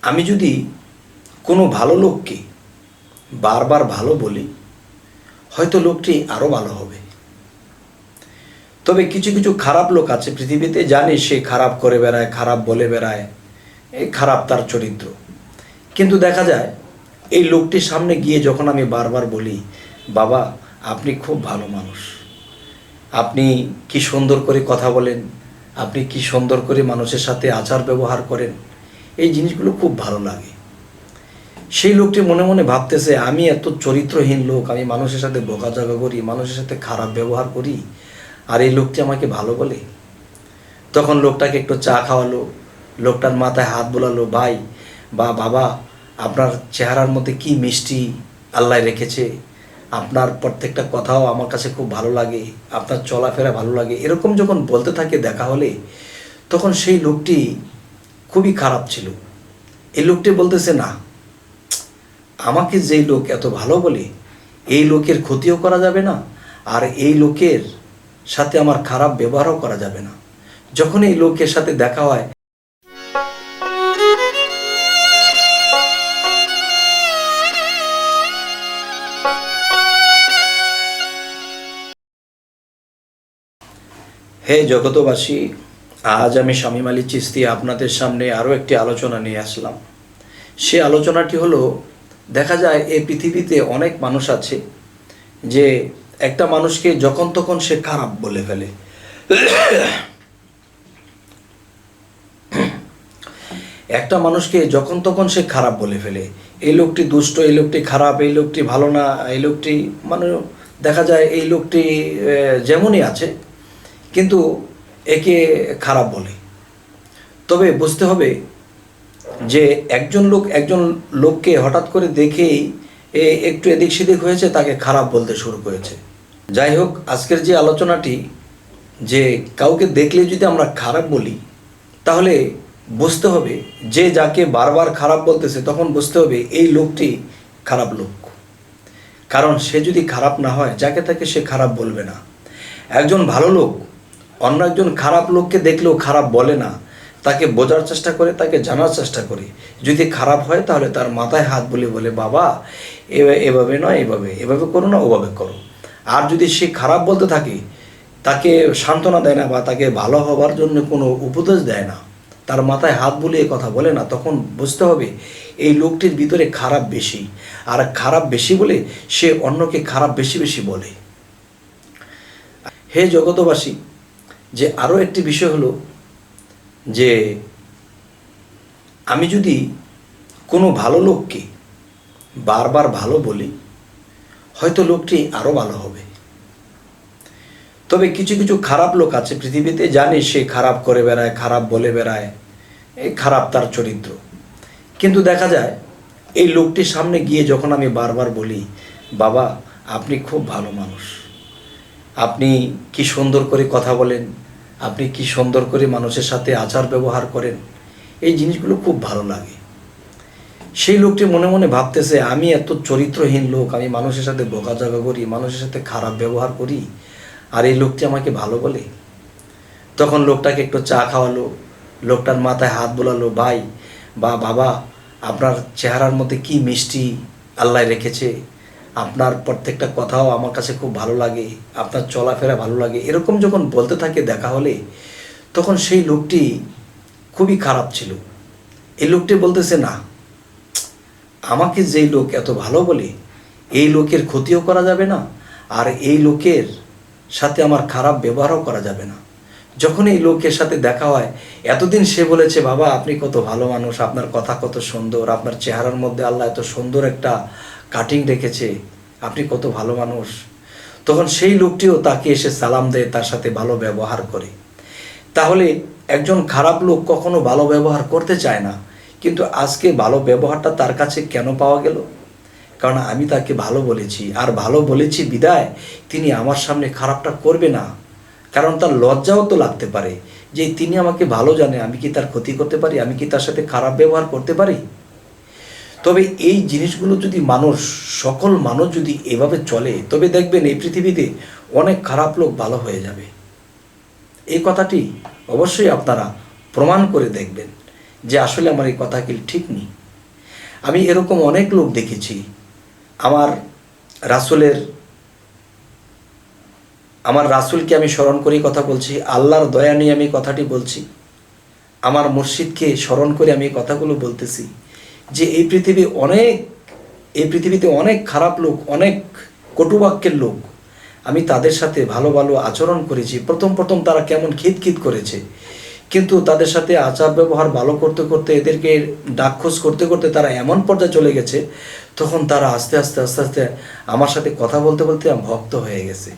আমি যদি কোনো ভালো লোককে বারবার ভালো বলি, হয়তো লোকটি আরও ভালো হবে। তবে কিছু কিছু খারাপ লোক আছে পৃথিবীতে, জানি সে খারাপ করে বেড়ায়, খারাপ বলে বেড়ায়, এই খারাপ তার চরিত্র। কিন্তু দেখা যায় এই লোকটির সামনে গিয়ে যখন আমি বারবার বলি, বাবা আপনি খুব ভালো মানুষ, আপনি কি সুন্দর করে কথা বলেন, আপনি কি সুন্দর করে মানুষের সাথে আচার ব্যবহার করেন, এই জিনিসগুলো খুব ভালো লাগে। সেই লোকটি মনে মনে ভাবতেছে, আমি এত চরিত্রহীন লোক, আমি মানুষের সাথে বকাঝকা করি, মানুষের সাথে খারাপ ব্যবহার করি, আর এই লোকটি আমাকে ভালো বলে। তখন লোকটাকে একটু চা খাওয়ালো, লোকটার মাথায় হাত বোলালো, ভাই বা বাবা আপনার চেহারার মধ্যে কি মিষ্টি আল্লাহ রেখেছে, আপনার প্রত্যেকটা কথাও আমার কাছে খুব ভালো লাগে, আপনার চলাফেরা ভালো লাগে, এরকম যখন বলতে থাকে দেখা হলে, তখন সেই লোকটি খুবই খারাপ ছিল। এই লোকটি বলতেছে, না, আমাকে যেই লোক এত ভালো বলে, এই লোকের ক্ষতিও করা যাবে না, আর এই লোকের সাথে আমার খারাপ ব্যবহারও করা যাবে না। যখন এই লোকের সাথে দেখা হয়, হে জগতবাসী, আজ আমি শামীম আলী চিশতি আপনাদের সামনে আরও একটি আলোচনা নিয়ে আসলাম। সে আলোচনাটি হলো, দেখা যায় এই পৃথিবীতে অনেক মানুষ আছে যে একটা মানুষকে যখন তখন সে খারাপ বলে ফেলে। একটা মানুষকে যখন তখন সে খারাপ বলে ফেলে, এই লোকটি দুষ্ট, এই লোকটি খারাপ, এই লোকটি ভালো না, এই লোকটি, মানে দেখা যায় এই লোকটি যেমনই আছে কিন্তু একে খারাপ বলে। তবে বুঝতে হবে যে একজন লোককে হঠাৎ করে দেখেই একটু এদিক সেদিক হয়েছে, তাকে খারাপ বলতে শুরু করেছে। যাই হোক, আজকের যে আলোচনাটি, যে কাউকে দেখলে যদি আমরা খারাপ বলি, তাহলে বুঝতে হবে যে যাকে বারবার খারাপ বলতেছে, তখন বুঝতে হবে এই লোকটি খারাপ লোক। কারণ সে যদি খারাপ না হয়, যাকে তাকে সে খারাপ বলবে না। একজন ভালো লোক অন্য একজন খারাপ লোককে দেখলেও খারাপ বলে না, তাকে বোঝার চেষ্টা করে, তাকে জানার চেষ্টা করে। যদি খারাপ হয় তাহলে তার মাথায় হাত বলে বলে, বাবা এভাবে নয়, এভাবে করো না, ওভাবে করো। আর যদি সে খারাপ বলতে থাকে, তাকে সান্ত্বনা দেয় না বা তাকে ভালো হবার জন্য কোনো উপদেশ দেয় না, তার মাথায় হাত বুলিয়ে কথা বলে না, তখন বুঝতে হবে এই লোকটির ভিতরে খারাপ বেশি। আর খারাপ বেশি বলে সে অন্যকে খারাপ বেশি বেশি বলে। হে জগতবাসী, যে আরও একটি বিষয় হলো যে আমি যদি কোনো ভালো লোককে বারবার ভালো বলি, হয়তো লোকটি আরও ভালো হবে। তবে কিছু কিছু খারাপ লোক আছে পৃথিবীতে, জানি সে খারাপ করে বেড়ায়, খারাপ বলে বেড়ায়, এই খারাপ তার চরিত্র। কিন্তু দেখা যায় এই লোকটির সামনে গিয়ে যখন আমি বারবার বলি, বাবা আপনি খুব ভালো মানুষ, আপনি কি সুন্দর করে কথা বলেন, আপনি কি সুন্দর করে মানুষের সাথে আচার ব্যবহার করেন, এই জিনিসগুলো খুব ভালো লাগে। সেই লোকটি মনে মনে ভাবতেছে, আমি এত চরিত্রহীন লোক, আমি মানুষের সাথে বকাঝকা করি, মানুষের সাথে খারাপ ব্যবহার করি, আর এই লোকটি আমাকে ভালো বলে। তখন লোকটাকে একটু চা খাওয়ালো, লোকটার মাথায় হাত বোলালো, ভাই বা বাবা আপনার চেহারার মধ্যে কি মিষ্টি আল্লাহ রেখেছে, আপনার প্রত্যেকটা কথাও আমার কাছে খুব ভালো লাগে, আপনার চলাফেরা ভালো লাগে, এরকম যখন বলতে থাকে দেখা হলে, তখন সেই লোকটি খুবই খারাপ ছিল। এই লোকটি বলতেছে, না, আমাকে যেই লোক এত ভালো বলে, এই লোকের ক্ষতিও করা যাবে না, আর এই লোকের সাথে আমার খারাপ ব্যবহারও করা যাবে না। যখন এই লোকের সাথে দেখা হয়, এতদিন সে বলেছে, বাবা আপনি কত ভালো মানুষ, আপনার কথা কত সুন্দর, আপনার চেহারার মধ্যে আল্লাহ এত সুন্দর একটা কাটিং রেখেছে, আপনি কত ভালো মানুষ। তখন সেই লোকটিও তাকে এসে সালাম দেয়, তার সাথে ভালো ব্যবহার করে। তাহলে একজন খারাপ লোক কখনো ভালো ব্যবহার করতে চায় না, কিন্তু আজকে ভালো ব্যবহারটা তার কাছে কেন পাওয়া গেল? কারণ আমি তাকে ভালো বলেছি, আর ভালো বলেছি বিদায় তিনি আমার সামনে খারাপটা করবে না। কারণ তার লজ্জাও তো লাগতে পারে যে তিনি আমাকে ভালো জানে, আমি কি তার ক্ষতি করতে পারি, আমি কি তার সাথে খারাপ ব্যবহার করতে পারি? তবে এই জিনিসগুলো যদি সকল মানুষ যদি এভাবে চলে, তবে দেখবেন এই পৃথিবীতে অনেক খারাপ লোক ভালো হয়ে যাবে। এই কথাটি অবশ্যই আপনারা প্রমাণ করে দেখবেন যে আসলে আমার এই কথা কি ঠিক নেই। আমি এরকম অনেক লোক দেখেছি। আমার রাসূলের আমার রাসূলকে আমি স্মরণ করেই কথা বলছি, আল্লাহর দয়া নিয়ে আমি কথাটি বলছি, আমার মুর্শিদকে স্মরণ করে আমি এই কথাগুলো বলতেছি যে এই পৃথিবীতে অনেক খারাপ লোক, অনেক কটুবাক্যের লোক, আমি তাদের সাথে ভালো ভালো আচরণ করেছি। প্রথম প্রথম তারা কেমন খিটখিট করেছে, কিন্তু তাদের সাথে আচার ব্যবহার ভালো করতে করতে, এদেরকে ডাকখোঁজ করতে করতে তারা এমন পর্যায়ে চলে গেছে, তখন তারা আস্তে আস্তে আস্তে আস্তে আমার সাথে কথা বলতে বলতে ভক্ত হয়ে গেছে।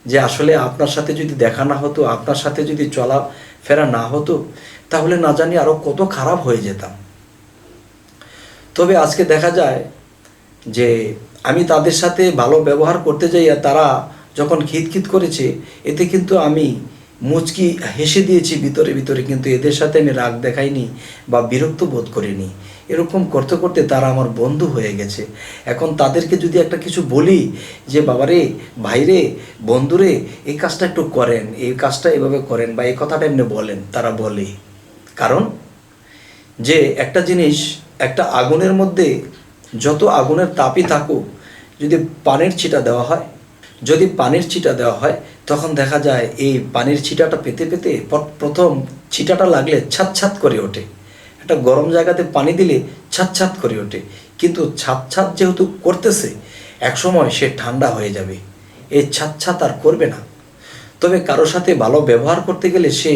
যে আসলে আপনার সাথে যদি দেখা না হতো, আপনার সাথে যদি চলাফেরা না হতো, তাহলে না জানি আরও কত খারাপ হয়ে যেতাম। তবে আজকে দেখা যায় যে আমি তাদের সাথে ভালো ব্যবহার করতে যাই, আর তারা যখন খিটখিট করেছে, এতে কিন্তু আমি মুচকি হেসে দিয়েছি ভিতরে ভিতরে, কিন্তু এদের সাথে আমি রাগ দেখাইনি বা বিরক্ত বোধ করিনি। এরকম করতে করতে তারা আমার বন্ধু হয়ে গেছে। এখন তাদেরকে যদি একটা কিছু বলি যে বাবারে, ভাইরে, বন্ধুরে, এই কাজটা একটু করেন, এই কাজটা এভাবে করেন, বা এই কথাটা এমনি বলেন, তারা বলে। কারণ যে একটা জিনিস, একটা আগুনের মধ্যে যত আগুনের তাপই থাকুক, যদি পানির ছিটা দেওয়া হয়, তখন দেখা যায় এই পানির ছিটাটা পেতে পেতে প্রথম ছিটাটা লাগলে ছাত ছাত করে ওঠে। একটা গরম জায়গাতে পানি দিলে ছাত ছাত করে ওঠে, কিন্তু ছাত ছাত যেহেতু করতেছে, একসময় সে ঠান্ডা হয়ে যাবে, এই ছাত ছাত আর করবে না। তবে কারোর সাথে ভালো ব্যবহার করতে গেলে সে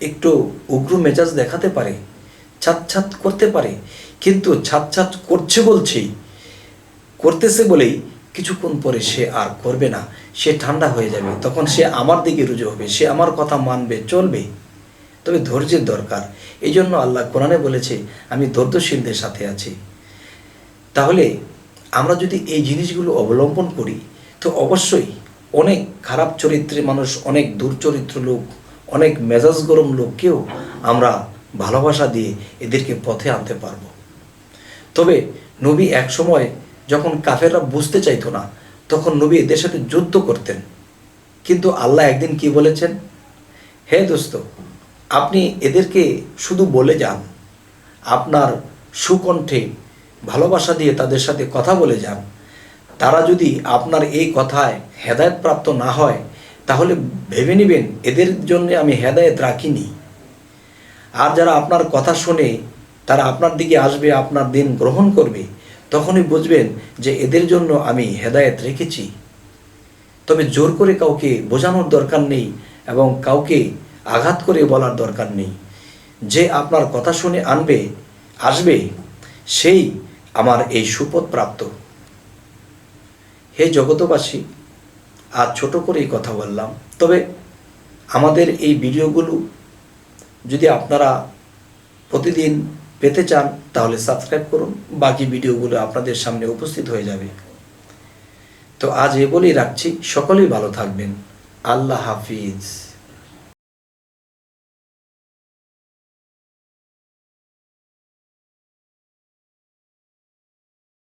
একটু উগ্র মেজাজ দেখাতে পারে, ছাত ছাত করতে পারে, কিন্তু ছাত ছাত করতেছে বলেই কিছুক্ষণ পরে সে আর করবে না, সে ঠান্ডা হয়ে যাবে। তখন সে আমার দিকে রুজু হবে, সে আমার কথা মানবে, চলবে। তবে ধৈর্যের দরকার। এই জন্য আল্লাহ কোরআনে বলেছে, আমি ধৈর্যশীলদের সাথে আছি। তাহলে আমরা যদি এই জিনিসগুলো অবলম্বন করি, তো অবশ্যই অনেক খারাপ চরিত্রের মানুষ, অনেক দুর্চরিত্র লোক, অনেক মেজাজ গরম লোককেও আমরা ভালোবাসা দিয়ে এদেরকে পথে আনতে পারবো। তবে নবী এক সময় যখন কাফেররা বুঝতে চাইতো না, তখন নবী এদের সাথে যুদ্ধ করতেন। কিন্তু আল্লাহ একদিন কি বলেছেন, হে দোস্ত, আপনি এদেরকে শুধু বলে যান, আপনার সুকণ্ঠে ভালোবাসা দিয়ে তাদের সাথে কথা বলে যান। তারা যদি আপনার এই কথায় হেদায়েত প্রাপ্ত না হয়, তাহলে ভেবে নেবেন এদের জন্য আমি হেদায়েত রাখিনি। আর যারা আপনার কথা শুনে তারা আপনার দিকে আসবে, আপনার দিন গ্রহণ করবে, তখনই বুঝবেন যে এদের জন্য আমি হেদায়েত রেখেছি। তবে জোর করে কাউকে বোঝানোর দরকার নেই, এবং কাউকে আঘাত করে বলার দরকার নেই। যে আপনার কথা শুনে আসবে, সেই আমার এই সুপথ প্রাপ্ত। হে জগতবাসী, আজ ছোট করেই কথা বললাম। তবে আমাদের এই ভিডিওগুলো যদি আপনারা প্রতিদিন পেতে চান, তাহলে সাবস্ক্রাইব করুন, বাকি ভিডিওগুলো আপনাদের সামনে উপস্থিত হয়ে যাবে। তো আজ এ বলেই রাখছি, সকলেই ভালো থাকবেন। আল্লাহ হাফিজ।